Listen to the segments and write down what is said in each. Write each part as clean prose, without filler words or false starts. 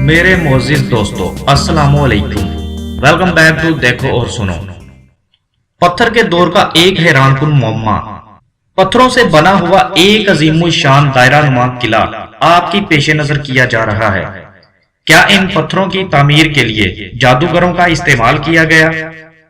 मेरे मोअज़्ज़िज़ दोस्तों, अस्सलामु अलैकुम। वेलकम बैक टू देखो और सुनो। पत्थर के दौर का एक हैरानकुन मुअम्मा। पत्थरों से बना हुआ एक अजीमुल शान दायरा नुमा किला आपकी पेश नजर किया जा रहा है। क्या इन पत्थरों की तामीर के लिए जादूगरों का इस्तेमाल किया गया?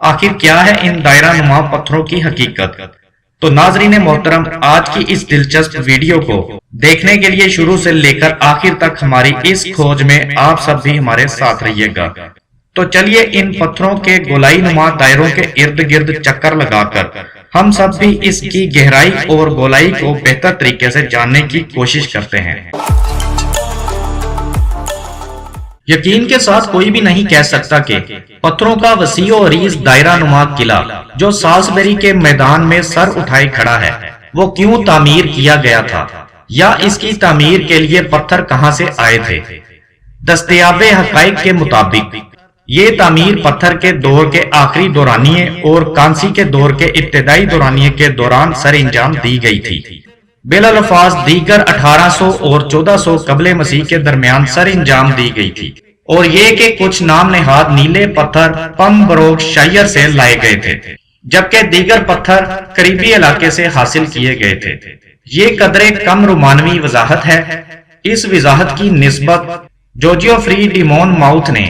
आखिर क्या है इन दायरा नुमा पत्थरों की हकीकत? तो नाजरीन मोहतरम, आज की इस दिलचस्प वीडियो को देखने के लिए शुरू से लेकर आखिर तक हमारी इस खोज में आप सब भी हमारे साथ रहिएगा। तो चलिए इन पत्थरों के गोलाई नुमा दायरों के इर्द गिर्द चक्कर लगाकर हम सब भी इसकी गहराई और गोलाई को बेहतर तरीके से जानने की कोशिश करते हैं। यकीन के साथ कोई भी नहीं कह सकता कि पत्थरों का वसीओ अरीज दायरा नुमा किला जो साल्सबरी के मैदान में सर उठाए खड़ा है, वो क्यों तामीर किया गया था, या इसकी तामीर के लिए पत्थर कहां से आए थे। दस्तयाबे हकाइक के मुताबिक ये तामीर पत्थर के दौर के आखिरी दौरानिये और कांसी के दौर के इब्तदाई दौरानिये के दौरान सर इंजाम दी गई थी। बिलअल्फाज दीगर 1800 और 1400 कबले मसीह के दरमियान सर इंजाम दी गई थी, और ये कि कुछ नाम नेहाद नीले पत्थर पम्बरोक शायर से लाए गए थे, जबकि दीगर पत्थर करीबी इलाके से हासिल किए गए थे। ये कदरे कम रोमानवी वजाहत है। इस वजाहत की निस्बत जोजियोफ्री डी मोनमाउथ ने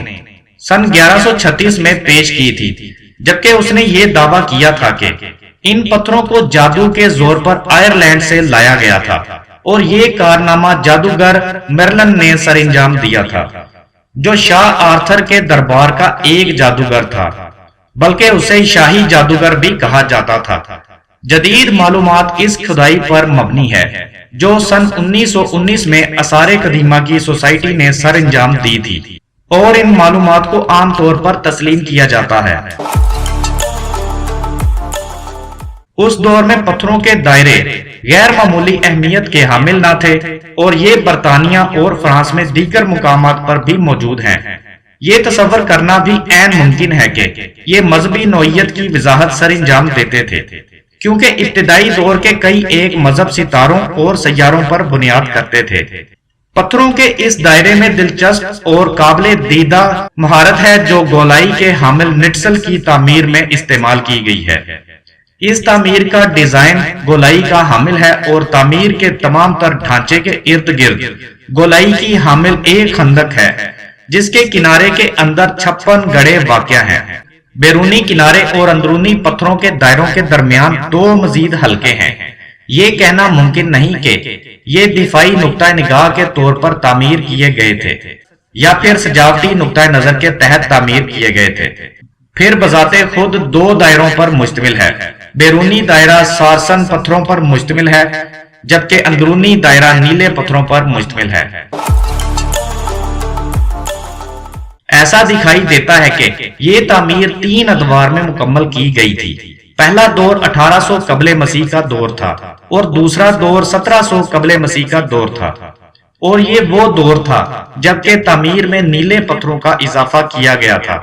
सन 1136 में पेश की थी, जबकि उसने ये दावा किया था कि इन पत्थरों को जादू के जोर पर आयरलैंड से लाया गया था, और ये कारनामा जादूगर मेरलन ने सर इंजाम दिया था, जो शाह आर्थर के दरबार का एक जादूगर था, बल्कि उसे शाही जादूगर भी कहा जाता था। जदीद मालूमात इस खुदाई पर मबनी है, जो सन 1919 में असारे कदीमा की सोसाइटी ने सर इंजाम दी थी, और इन मालूमात को आमतौर पर तस्लीम किया जाता है। उस दौर में पत्थरों के दायरे गैर मामूली अहमियत के हामिल न थे, और ये बरतानिया और फ्रांस में दीगर मुकामात पर भी मौजूद हैं। ये तसव्वुर करना भी ऐन मुमकिन है कि ये मजहबी नौइयत की वजाहत सर इंजाम देते थे, क्योंकि इब्तदाई दौर के कई एक मजहब सितारों और सैयारों पर बुनियाद करते थे। पत्थरों के इस दायरे में दिलचस्प और काबिले दीदा महारत है जो गोलाई के हामिल निट्सल की तामीर में इस्तेमाल की गई है। इस तामीर का डिजाइन गोलाई का हामिल है, और तामीर के तमाम तर ढांचे के इर्द गिर्द गोलाई की हामिल एक खंदक है, जिसके किनारे के अंदर 56 गड़े वाक़या हैं। बैरूनी किनारे और अंदरूनी पत्थरों के दायरों के दरमियान 2 मजीद हल्के हैं। ये कहना मुमकिन नहीं कि ये दिफाई नुक्ता निगाह के तौर पर तामीर किए गए थे, या फिर सजावटी नुक्ता नजर के तहत तामीर किए गए थे। फिर बजाते खुद 2 दायरों पर मुश्तमिल है। बैरूनी दायरा सारसन पत्थरों पर मुश्तमिल है, जबकि अंदरूनी दायरा नीले पत्थरों पर मुश्तमिल है। ऐसा दिखाई देता है कि ये तामीर 3 अदवार में मुकम्मल की गई थी। पहला दौर 1800 कबले मसीह का दौर था, और दूसरा दौर 1700 कबले मसीह का दौर था, और ये वो दौर था जबकि तामीर में नीले पत्थरों का इजाफा किया गया था।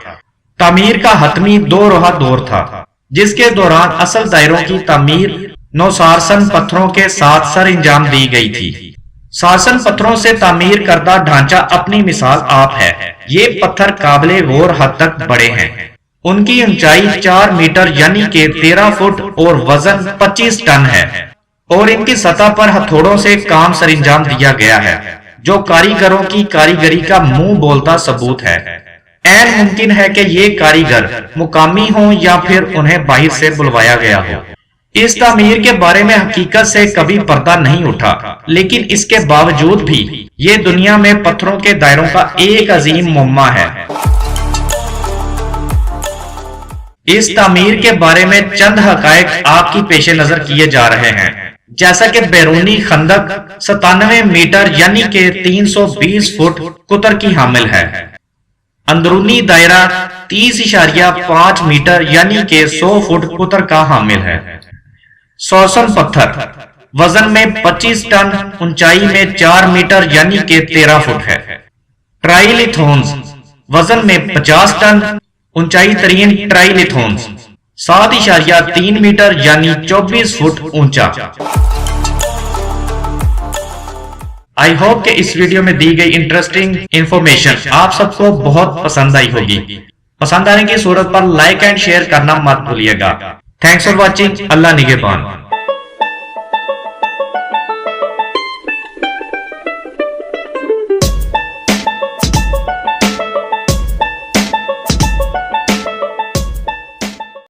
तामीर का हतमी 2 रोहा दौर था, जिसके दौरान असल दायरों की तामीर 9 सारसन पत्थरों के साथ सर इंजाम दी गई थी। सारसन पत्थरों से तामीर करदा ढांचा अपनी मिसाल आप है। ये पत्थर काबिले गौर हद तक बड़े हैं। उनकी ऊंचाई 4 मीटर यानी कि 13 फुट और वजन 25 टन है, और इनकी सतह पर हथौड़ों से काम सर इंजाम दिया गया है, जो कारीगरों की कारीगरी का मुंह बोलता सबूत है। ऐन मुमकिन है कि ये कारीगर मुकामी हों या फिर उन्हें बाहर से बुलवाया गया हो। इस तामीर के बारे में हकीकत से कभी पर्दा नहीं उठा, लेकिन इसके बावजूद भी ये दुनिया में पत्थरों के दायरों का एक अजीम मुअम्मा है। इस तामीर के बारे में चंद हकायक आपकी पेश नजर किए जा रहे हैं, जैसा कि बैरूनी खंदक 97 मीटर यानी कि 320 फुट कुतर की हामिल है। अंदरूनी दायरा 30.5 मीटर यानी कि 100 फुट कुतर का हामिल है। सारसन पत्थर वजन में 25 टन, ऊंचाई में 4 मीटर यानी कि 13 फुट है। ट्राइलिथोन्स वजन में 50 टन, ऊंचाई तरीन ट्राइलिथोन्स 7.3 मीटर यानी 24 फुट ऊंचा। آئی ہوپ کہ اس ویڈیو میں دی گئی انٹرسٹنگ انفارمیشن آپ سب کو بہت پسند آئی ہوگی. پسند آنے کی صورت پر لائک اینڈ شیئر کرنا مت بھولیے گا. Thanks for watching. اللہ نگہبان.